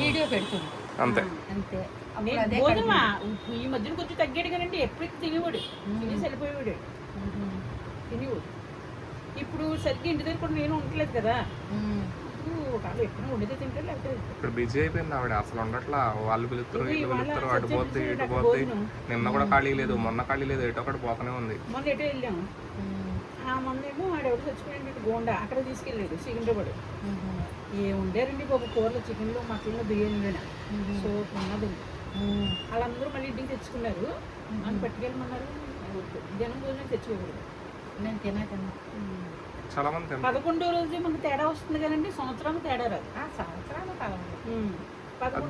Video పెడుతుంది అంతే అంతే. ఈ మధ్యన కొంచెం తగ్గాడు కానండి, ఎప్పుడు తినేవాడు, తినేసి వెళ్ళిపోయేవాడు, తినేవాడు. ఇప్పుడు సరిగ్గా ఇంటి దగ్గర కూడా నేను ఉండట్లేదు కదా, ఒకళ్ళు ఎప్పుడు ఉండేదే తింటాడు. లేకపోతే ఇప్పుడు బిజీ అయిపోయింది ఆవిడ, అసలు ఉండట్లా. వాళ్ళు పిలుస్తారు వీళ్ళు పిలుస్తారు, అటు పోద్ది ఇటు పోద్ది. నిన్న కూడా ఖాళీ లేదు, మొన్న ఖాళీ లేదు, ఎటో ఒకటి పోతూనే ఉంది. మొన్న ఎటో వెళ్ళాము, ఆ మొన్నేమో ఆడెవరు చచ్చిపోయినట్టు గోండా అక్కడ తీసుకెళ్ళాడు సికింద్రాబాద్. ఏ ఉండారండి బాబు కూరలు, చికెన్లు మటన్లు బిర్యానీలోనే సో ఉన్నది. వాళ్ళందరూ మళ్ళీ ఇంటికి తెచ్చుకున్నారు, అని పట్టుకెళ్ళమన్నారు. జనం భోజనం తెచ్చుకోకూడదు. నేను తిన్నా చాలా మంది 11వ రోజు మనకు తేడా వస్తుంది కదండి, సంవత్సరానికి తేడా రాదు. సంవత్సరాలు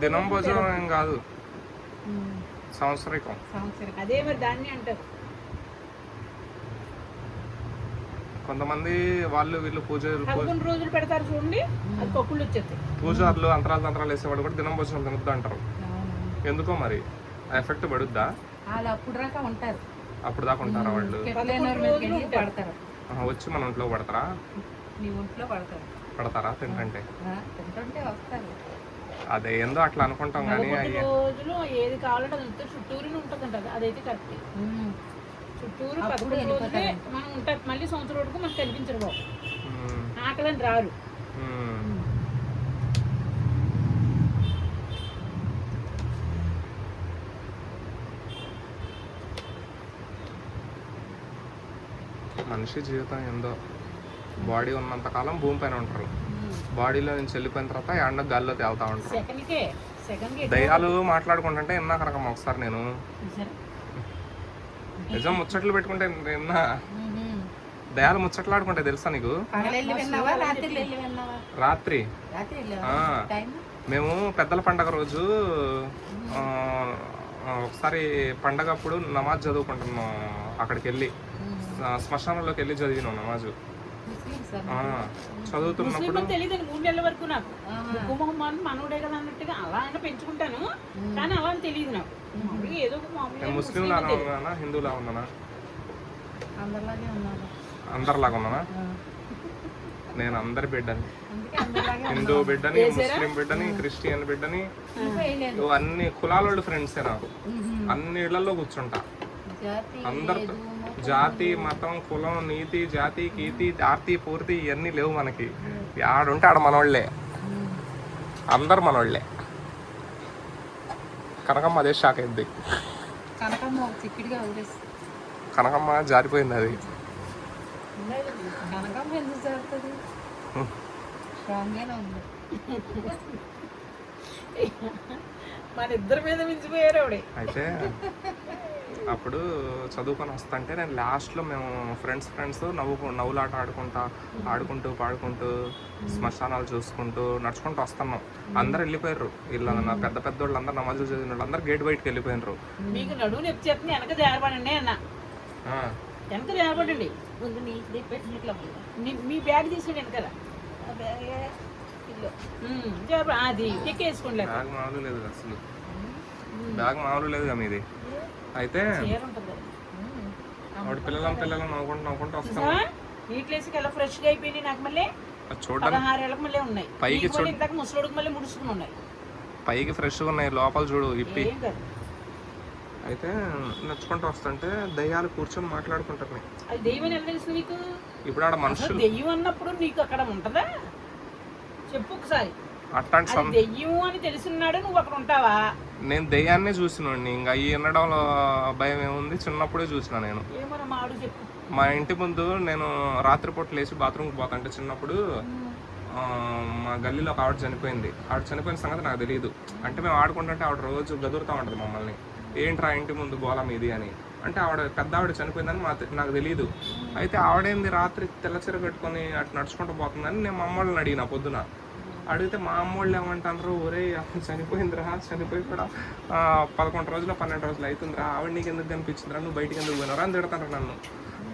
దినం భోజనం ఏం కాదు, సంవత్సరికం. అదే మరి దాన్ని అంటారు. కొంతమంది వాళ్ళు వీళ్ళు 11 రోజులు పెడతారు చూడండి, అది పప్పులు వచ్చేస్తాయి. పూజారులు అంతరాలు వేసేవాడు కూడా దినం భోజనం తినొద్దు అంటారు. ఎందుకో మరి ఎఫెక్ట్ పడుద్దా? వాళ్ళు అప్పుడు దాకా ఉంటారు, అప్పుడు దాకా ఉంటారా వాళ్ళు? పడతారు, వచ్చి మన ఒంట్లో పడతారా? నీ ఒంట్లో పడతారా తింటుంటే? తింటుంటే వస్తారు. అదే ఏందో అట్లా అనుకుంటాం కానీ రోజులు ఏది కావాలంటే అది చుట్టూరు ఉంటుందంట, అదైతే కరెక్ట్. చుట్టూరు 11 రోజులే మనం ఉంటాం, మళ్ళీ సంవత్సరం వరకు మనకు కనిపించరు బాబు, ఆకలని రారు. మనిషి జీవితం ఏందో, బాడీ ఉన్నంత కాలం భూమి పైన ఉంటారు, బాడీలో నుంచి వెళ్ళిపోయిన తర్వాత ఎండ గాల్లో తేలుతా ఉంటారు. దయ్యాలు మాట్లాడుకుంటుంటే విన్నా కనుక ఒకసారి నేను నిజం ముచ్చట్లు పెట్టుకుంటే విన్నా. దయాలు ముచ్చట్లాడుకుంటే తెలుసా నీకు? రాత్రి మేము పెద్దల పండగ రోజు ఒకసారి పండగ అప్పుడు నమాజ్ చదువుకుంటున్నాం, అక్కడికి వెళ్ళి శ్మశానంలోకి వెళ్ళి చదివినాం నమాజు. చదువుతున్నప్పుడు తెలియదు 3 నెలల వరకు నాకు మనోడే కదా అన్నట్టుగా అలా అయినా పెంచుకుంటాను, కానీ అలా అని తెలియదు నాకు. ఏదో ముస్లిం లాగా ఉన్నానా హిందూలా ఉన్నానా? అందరిలాగా ఉన్నానా? నేను అందరి బిడ్డని, హిందూ బిడ్డని, ముస్లిం బిడ్డని, క్రిస్టియన్ బిడ్డని, అన్ని కులాల ఫ్రెండ్సే నాకు. అన్ని ఇళ్లలో కూర్చుంటా, అందరితో. జాతి మతం కులం నీతి జాతి కీర్తి ఆర్తి పూర్తి ఇవన్నీ లేవు మనకి. ఆడుంటే ఆడ మనోళ్లే, అందరు మనోళ్లే. కనకమ్మ అదే షాక్ అయింది. కనకమ్మ జారిపోయింది. అది మన ఇద్దరి మీద మించిపోయారు ఆవిడ. అయితే అప్పుడు చదువుకొని వస్తుంటే నేను లాస్ట్లో మేము ఫ్రెండ్స్ నవ్వులాట ఆడుకుంటూ పాడుకుంటూ శ్మశానాలు చూసుకుంటూ నడుచుకుంటూ వస్తున్నాం. అందరు వెళ్ళిపోయారు, వీళ్ళ పెద్ద వాళ్ళు అందరు నమాజు చదివిన వాళ్ళు అందరు గేట్ బయటకు వెళ్ళిపోయినారు. మీకు నడువు నొప్పి చెప్తే వెనక జారపడండి అన్న, వెనక జారపడండి. మీ బ్యాగ్ తీసుకుని వెనకాల అది ఎక్కేసుకోండి. బ్యాగ్ మామూలు లేదు అసలు, బ్యాగ్ మామూలు లేదుగా మీది. అయితే వాడు పిల్లలు నవ్వుకుంటూ వస్తాను. నీట్లేసి ఎలా ఫ్రెష్ గా అయిపోయింది నాకు. మళ్ళీ చూడండి 16 ఏళ్ళకి మళ్ళీ ఉన్నాయి, పైకి ఇంతకు ముసలోడికి మళ్ళీ ముడుచుకుని ఉన్నాయి. పైకి ఫ్రెష్గా ఉన్నాయి, లోపల చూడు ఇప్పి. అయితే నడుచుకుంటూ వస్తుంటే దయ్యాలు కూర్చొని మాట్లాడుకుంటారు. అది దెయ్యం ఎలా తెలుసు నీకు? ఇప్పుడు ఆడ మనుషులు దెయ్యం అన్నప్పుడు నీకు అక్కడ ఉంటదా చెప్పు ఒకసారి. అట్లాంటి దెయ్యం అని తెలిసినాడు నువ్వు అక్కడ ఉంటావా? నేను దెయ్యాన్నే చూసినండి, ఇంకా ఈ వినడంలో భయం ఏముంది, చిన్నప్పుడే చూసిన నేను. మా ఇంటి ముందు నేను రాత్రిపూట లేచి బాత్రూమ్కి పోతాంటే చిన్నప్పుడు మా గల్లీలో ఒక ఆవిడ చనిపోయింది. ఆవిడ చనిపోయిన సంగతి నాకు తెలియదు. అంటే మేము ఆడుకుంటుంటే ఆవిడ రోజు గదురుతూ ఉంటుంది మమ్మల్ని, ఏంట్రా ఇంటి ముందు గోళ మీది అని. అంటే ఆవిడ పెద్ద ఆవిడ చనిపోయిందని నాకు తెలియదు. అయితే ఆవిడేంది రాత్రి తెల్లచీర కట్టుకొని అటు నడుచుకుంటూ పోతుందని నేను మా అమ్మోళ్ళని అడిగిన పొద్దున. అడిగితే మా అమ్మోళ్ళు ఏమంటారు, ఒరే చనిపోయిందిరా, చనిపోయి కూడా 11 రోజులు 12 రోజులు అవుతుందిరా, ఆవిడ నీకు ఎందుకు కనిపించిందిరా, నువ్వు బయటికి ఎందుకు పోయినరా అని తిడతారు నన్ను.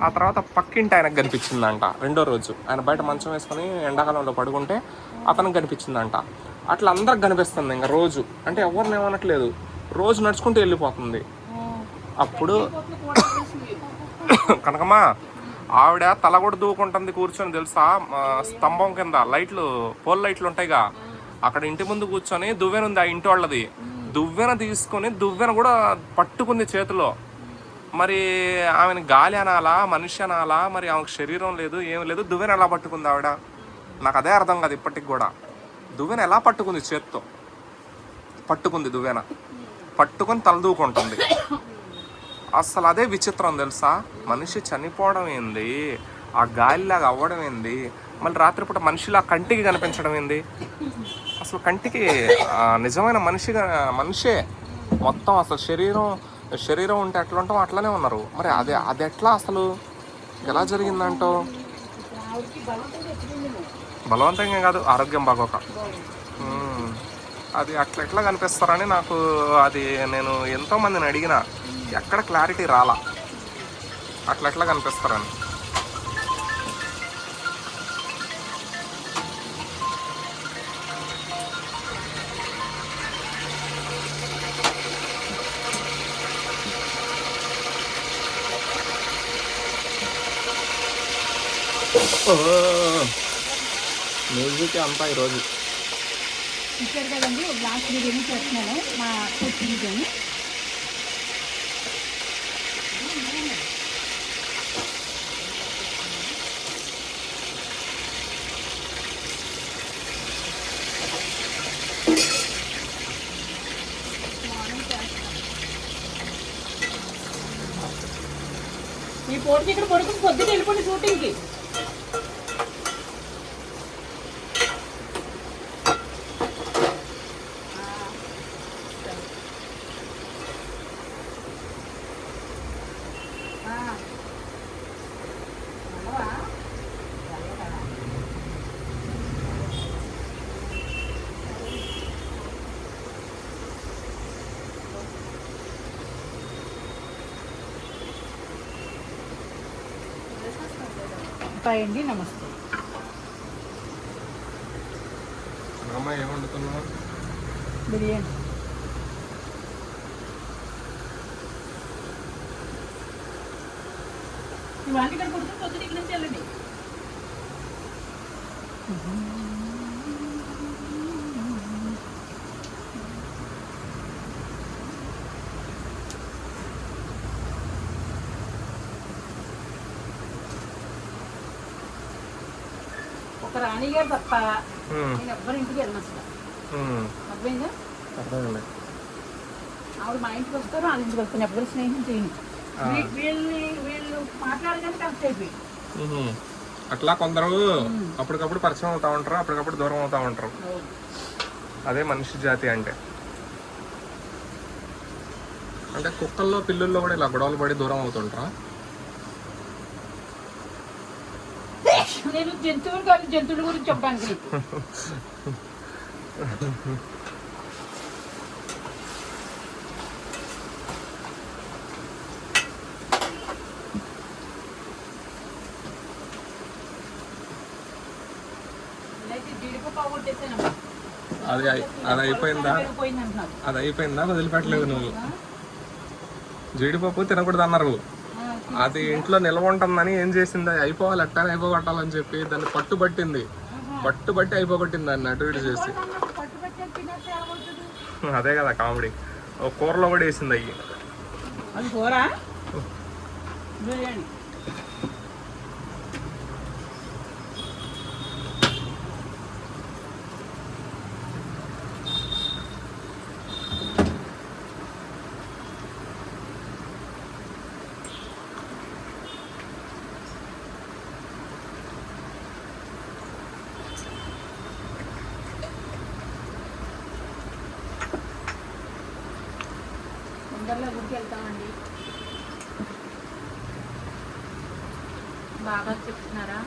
ఆ తర్వాత పక్కింటి ఆయనకు కనిపించిందంట. 2వ రోజు ఆయన బయట మంచం వేసుకొని ఎండాకాలంలో పడుకుంటే అతనికి కనిపించిందంట. అట్లా అందరికి కనిపిస్తుంది ఇంకా రోజు. అంటే ఎవరిని ఏమనట్లేదు, రోజు నడుచుకుంటూ వెళ్ళిపోతుంది. అప్పుడు కనకమ్మ ఆవిడ తల కూడా దూకుంటుంది కూర్చొని తెలుసా, స్తంభం కింద లైట్లు పోల్ లైట్లు ఉంటాయిగా, అక్కడ ఇంటి ముందు కూర్చొని దువ్వెన ఉంది ఆ ఇంటి వాళ్ళది, దువ్వెన తీసుకొని దువ్వెన కూడా పట్టుకుంది చేతిలో. మరి ఆమెను గాలి అనాలా, మనిషి అనాలా? మరి ఆమెకు శరీరం లేదు, ఏం లేదు, దువ్వెన ఎలా పట్టుకుంది ఆవిడ? నాకు అదే అర్థం కాదు ఇప్పటికి కూడా. దువ్వెన ఎలా పట్టుకుంది? చేత్తో పట్టుకుంది దువ్వెన, పట్టుకొని తలదూకుంటుంది. అసలు అదే విచిత్రం తెలుసా. మనిషి చనిపోవడం ఏంది, ఆ గాలిలాగా అవ్వడం ఏంది, మళ్ళీ రాత్రిపూట మనిషిలా కంటికి కనిపించడం ఏంది? అసలు కంటికి నిజమైన మనిషే మొత్తం. అసలు శరీరం ఉంటే ఎట్లా ఉంటాం అట్లనే ఉన్నారు. మరి అది ఎట్లా అసలు ఎలా జరిగిందంటో? బలవంతంగా కాదు, ఆరోగ్యం బాగోక. అది ఎట్లా కనిపిస్తారని నాకు అది నేను ఎంతోమందిని అడిగిన, ఎక్కడ క్లారిటీ రాలా ఎట్లా కనిపిస్తారని. మ్యూజిక్ అంతా ఈరోజు ఇచ్చారు కదండి. లాస్ట్ బిర్యానీ చేస్తున్నాను మా కొత్త బిర్యానీ. ఈ పోటీ ఇక్కడ పడుకుని పొద్దున వెళ్ళిపోండి షూటింగ్కి. అండి, నమస్తే. అమ్మాయి ఏం వండుతున్నావు? బిర్యానీ. ఇవాళ ఇక్కడ కొడుకుని పొద్దున ఇక్కడ నుంచి వెళ్ళండి. ఒక రాణి గారు తప్ప నేను ఎవ్వరి ఇంటికి వెళ్ళను అసలు. అర్థమైందా? ఆవిడ మా ఇంటికి వస్తారు, వాళ్ళ ఇంటికి వస్తాను, ఎవ్వరు స్నేహం చేయను. వీళ్ళు మాట్లాడగానే కరెక్ట్ అయిపోయి. అట్లా కొందరు అప్పటికప్పుడు పరిచయం అవుతా ఉంటారు, అప్పటికప్పుడు దూరం అవుతా ఉంటారు. అదే మనిషి జాతి అంటే. కుక్కల్లో పిల్లుల్లో కూడా ఇలా గొడవలు పడి దూరం అవుతుంటారా? నేను జంతువులు కాదు, జంతువుల గురించి చెప్పడానికి. అది అయిపోయిందా? వదిలిపెట్టలేదు నువ్వు. జీడిపప్పు తినకూడదు అన్నారు. అది ఇంట్లో నిల్వ ఉంటుందని ఏం చేసింది, అయిపోవాలి ఎట్లా అయిపోగొట్టాలని చెప్పి దాన్ని పట్టుబట్టి అయిపోగొట్టింది దాన్ని అటు ఇటు చేసి. అదే కదా కామెడీ. కూరలో కూడా వేసింది అయ్యి. అది కూర బిర్యానీ. గుడికి వెళ్తామండి. బాగా చెప్తున్నారా?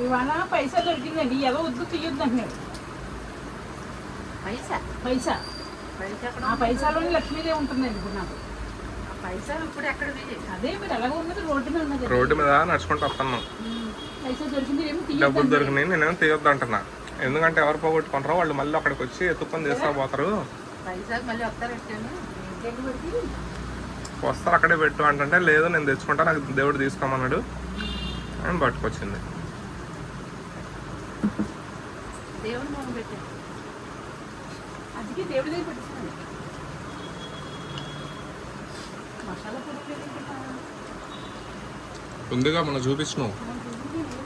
ఇవాళ పైసా దొరికిందండి. ఏదో వద్దు తీయొద్దు అంటున్నాడు. పైసా ఆ పైసాలోనే లక్ష్మీదేవి ఉంటుందండి ఇప్పుడు నాకు. ఆ పైసా ఇప్పుడు ఎక్కడ? అదే మీరు ఎలాగో ఉన్నది, రోడ్డు మీద ఉన్నది. రోడ్డు మీద నడుచుకుంటూ వస్తున్నాం. పైసా దొరికింది, డబ్బులు దొరికినాయి, నేనేమో తీయొద్దు అంటున్నా. ఎందుకంటే ఎవరు పోగొట్టుకుంటారో వాళ్ళు మళ్ళీ అక్కడికి వచ్చి ఎత్తుకొని చేస్తా పోతారు. వస్తారు అక్కడే పెట్టు అంటే లేదు నేను తెచ్చుకుంటా, నాకు దేవుడు తీసుకోమన్నాడు అని పట్టుకొచ్చింది. దేవుడు మొహం పెట్టాను. అందుకే దేవుడి దగ్గర పెట్టించాను. మసాలా పొడి ఉందిగా మనం చూపించినాం. మనం